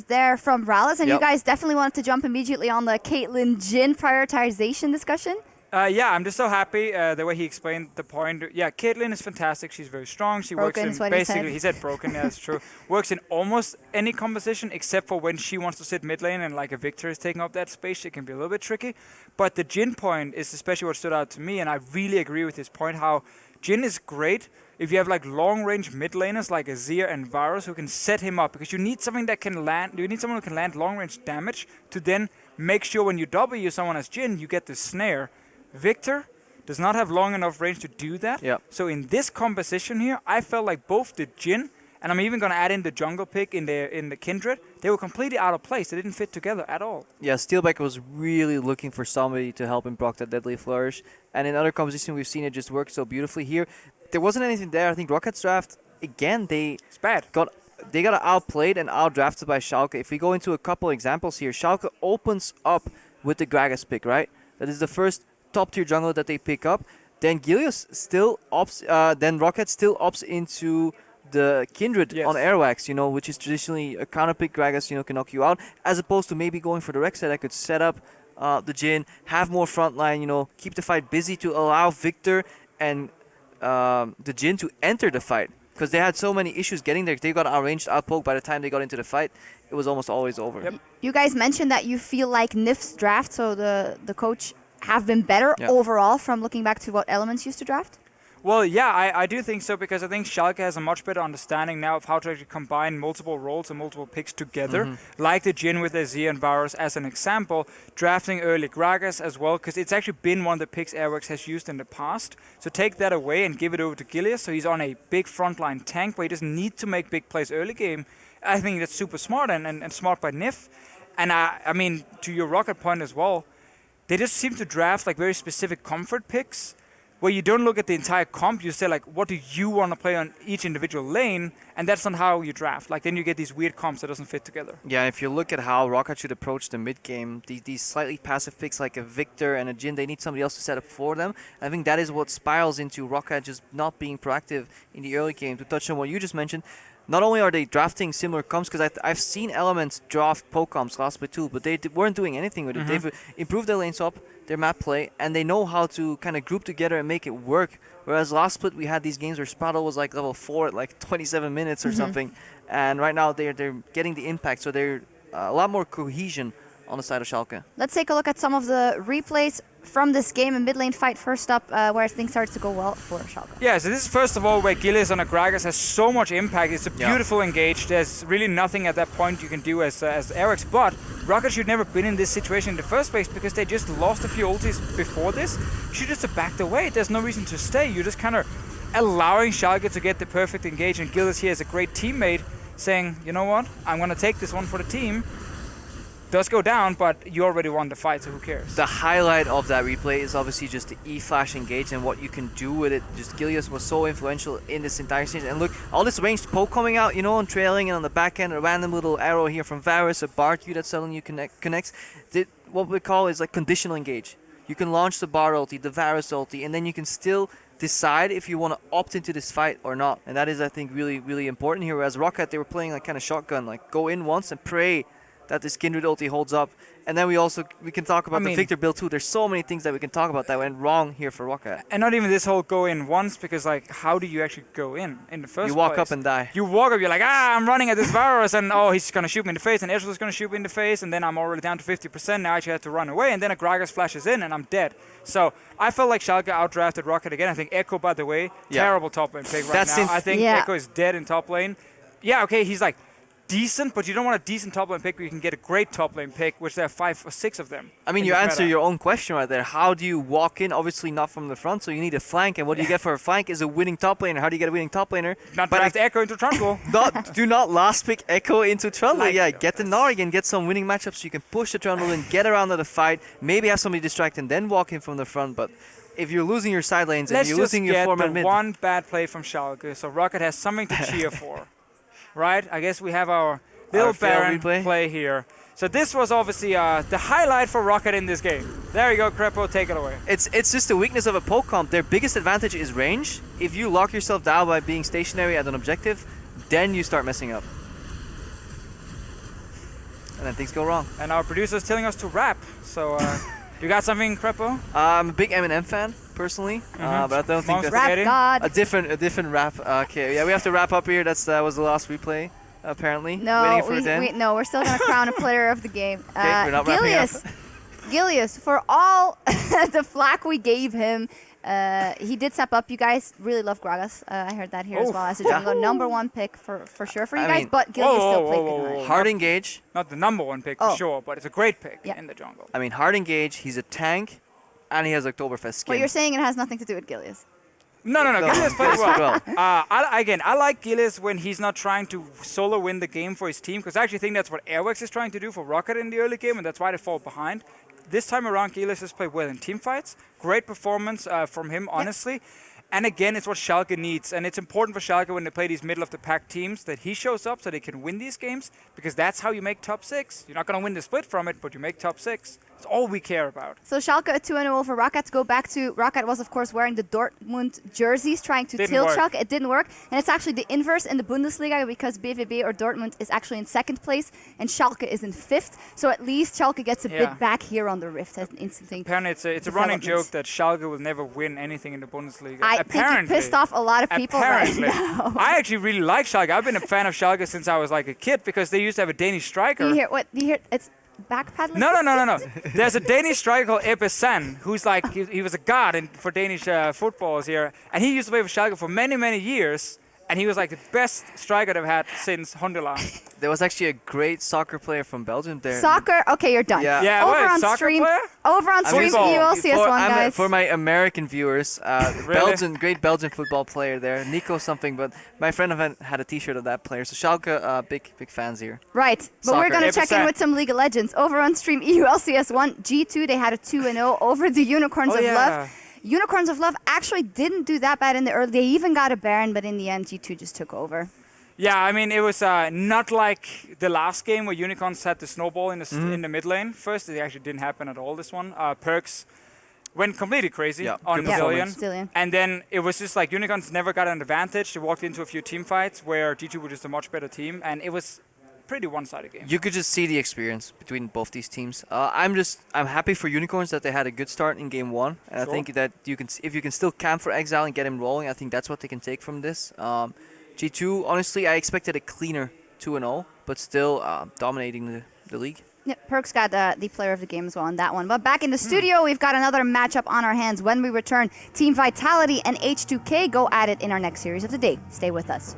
there from RalleZ, and Yep. you guys definitely wanted to jump immediately on the Caitlyn Jhin prioritization discussion. Yeah, I'm just so happy the way he explained the point. Yeah, Caitlyn is fantastic. She's very strong. She Broken works is in what he basically, said. he said broken, yeah, that's true. Works in almost any composition except for when she wants to sit mid lane and like a Victor is taking up that space. It can be a little bit tricky. But the Jhin point is especially what stood out to me, and I really agree with his point how Jhin is great if you have like long range mid laners like Azir and Varus who can set him up, because you need something that can land. You need someone who can land long range damage to then make sure when you W someone as Jhin, you get the snare. Victor does not have long enough range to do that. Yep. So in this composition here, I felt like both the Jhin, and I'm even going to add in the jungle pick in the Kindred, they were completely out of place. They didn't fit together at all. Yeah, Steeelback was really looking for somebody to help him block that deadly flourish. And in other compositions, we've seen it just work so beautifully. Here, there wasn't anything there. I think Rockat's draft, again, It's bad. they got outplayed and outdrafted by Schalke. If we go into a couple examples here, Schalke opens up with the Gragas pick, right? That is the first top-tier jungler that they pick up. Then Gilius still opts, then Roccat still opts into the Kindred Yes. on Airwaks, you know, which is traditionally a counter pick. Gragas, you know, can knock you out, as opposed to maybe going for the Rexet that could set up the Jhin, have more frontline, you know, keep the fight busy to allow Victor and the Jhin to enter the fight. Because they had so many issues getting there. They got outranged, outpoked. By the time they got into the fight, it was almost always over. Yep. You guys mentioned that you feel like Nif's draft, so the coach, have been better Yeah. overall from looking back to what Elements used to draft? Well, yeah, I do think so, because I think Schalke has a much better understanding now of how to actually combine multiple roles and multiple picks together, like the Jhin with Azir and Varus as an example, drafting early Gragas as well, because it's actually been one of the picks Airwaks has used in the past. So take that away and give it over to Gilius, so he's on a big frontline tank where he doesn't need to make big plays early game. I think that's super smart and smart by Nif. And I mean, to your Roccat point as well, they just seem to draft like very specific comfort picks, where you don't look at the entire comp. You say like, what do you want to play on each individual lane, and that's not how you draft. Like then you get these weird comps that doesn't fit together. Yeah, if you look at how Roccat should approach the mid game, these slightly passive picks like a Victor and a Jhin, they need somebody else to set up for them. I think that is what spirals into Roccat just not being proactive in the early game. To touch on what you just mentioned, not only are they drafting similar comps, because I've seen Elements draft poke comps last bit too, but they weren't doing anything with it. They've improved their lane swap, their map play, and they know how to kind of group together and make it work. Whereas last split we had these games where Sprattel was like level 4 at like 27 minutes or something, and right now they're getting the impact, so they're a lot more cohesion on the side of Schalke. Let's take a look at some of the replays from this game. A mid lane fight first up, where things started to go well for Schalke. Yeah, so this is first of all where Gilius on a Gragas has so much impact. It's a Yeah. beautiful engage. There's really nothing at that point you can do as Airwaks, but Roccat should never been in this situation in the first place, because they just lost a few ultis before this. You should just have backed away. There's no reason to stay. You're just kind of allowing Schalke to get the perfect engage, and Gilius here is a great teammate saying, you know what, I'm going to take this one for the team. Does go down, but you already won the fight, so who cares? The highlight of that replay is obviously just the E-Flash engage and what you can do with it. Just Gilius was so influential in this entire stage. And look, all this ranged poke coming out, you know, and trailing, and on the back end, a random little arrow here from Varus, a bar Q that suddenly connects. What we call is like conditional engage. You can launch the bar ulti, the Varus ulti, and then you can still decide if you want to opt into this fight or not. And that is, I think, really, really important here. Whereas Roccat, they were playing like kind of shotgun, like go in once and pray that this Kindred ulti holds up. And then we can talk about the Victor build too. There's so many things that we can talk about that went wrong here for Roccat. And not even this whole go in once, because like, how do you actually go in the first place? You walk up and die. You walk up, you're like, I'm running at this Varus, and oh, he's going to shoot me in the face, and Ezreal's going to shoot me in the face, and then I'm already down to 50%, now I actually have to run away, and then a Gragas flashes in, and I'm dead. So I felt like Schalke outdrafted Roccat again. I think Echo, by the way, terrible top lane pick right now. I think Echo is dead in top lane. Yeah, okay, he's like decent, but you don't want a decent top lane pick where you can get a great top lane pick, which there are 5 or 6 of them. I mean, you answer your own question right there. How do you walk in? Obviously not from the front, so you need a flank. And what do you get for a flank is a winning top laner. How do you get a winning top laner? Not draft Echo into Trundle. Do not last pick Echo into Trundle. Get the Gnar again, get some winning matchups so you can push the Trundle and get around to the fight. Maybe have somebody distract and then walk in from the front. But if you're losing your side lanes and you're losing your 4-man mid. One bad play from Schalke, so Roccat has something to cheer for. Right? I guess we have our little Baron play here. So this was obviously the highlight for Roccat in this game. There you go, Crepo, take it away. It's just the weakness of a poke comp. Their biggest advantage is range. If you lock yourself down by being stationary at an objective, then you start messing up. and then things go wrong. And our producer's telling us to rap. So, you got something, Crepo? I'm a big Eminem fan, personally, but I don't think that's Rap God. a different rap. Okay, yeah, we have to wrap up here. That was the last replay, apparently. No, Waiting for it to end. we're still gonna crown a player of the game. Okay, we're not wrapping up. Gilius, for all the flack we gave him, he did step up. You guys really love Gragas. I heard that here as well as a jungle. #1 pick for sure for you guys, but Gilius still played good. Hard engage. Not the #1 pick for sure, but it's a great pick in the jungle. I mean, hard engage. He's a tank, and he has Oktoberfest skin. But you're saying it has nothing to do with Gilius. No. Gilius plays well. I like Gilius when he's not trying to solo win the game for his team, because I actually think that's what Airwaks is trying to do for Roccat in the early game, and that's why they fall behind. This time around, Gilius has played well in team fights. Great performance from him, honestly. And again, it's what Schalke needs. And it's important for Schalke when they play these middle-of-the-pack teams that he shows up so they can win these games, because that's how you make top 6. You're not going to win the split from it, but you make top 6. It's all we care about. So Schalke a 2-0 over Roccat. To go back to Roccat was, of course, wearing the Dortmund jerseys, trying to tilt Schalke. It didn't work. And it's actually the inverse in the Bundesliga, because BVB or Dortmund is actually in 2nd place and Schalke is in 5th. So at least Schalke gets a bit back here on the Rift as an instant thing. Apparently it's a running joke that Schalke will never win anything in the Bundesliga. I think you pissed off a lot of people right now. I actually really like Schalke. I've been a fan of Schalke since I was like a kid, because they used to have a Danish striker. Do you hear it's backpedaling? No. There's a Danish striker called Ebbe Sand, who's like, he was a god for Danish footballers here. And he used to play for Schalke for many, many years. And he was like the best striker they've had since Hondelar. There was actually a great soccer player from Belgium there. Soccer? Okay, you're done. Yeah, over on stream, you will see us one, guys. For my American viewers, Really? great Belgian football player there. Nico something, but my friend had a t-shirt of that player. So Schalke, big fans here. Right, but Soccer. we're going to check in with some League of Legends. Over on stream, EU LCS 1, G2, they had a 2-0 over the Unicorns of Love. Unicorns of Love actually didn't do that bad in the early. They even got a Baron, but in the end, G2 just took over. Yeah, I mean, it was not like the last game where Unicorns had the snowball in the mid lane. First, it actually didn't happen at all, this one. Perks went completely crazy on Zillion. And then it was just like Unicorns never got an advantage. They walked into a few team fights where G2 were just a much better team. And it was pretty one-sided game. You could just see the experience between both these teams. I'm happy for Unicorns that they had a good start in game 1. And I think that if you can still camp for Exile and get him rolling, I think that's what they can take from this. G2, honestly, I expected a cleaner 2-0, but still dominating the league. Yeah, Perks got the player of the game as well on that one. But back in the studio, we've got another matchup on our hands. When we return, Team Vitality and H2K go at it in our next series of the day. Stay with us.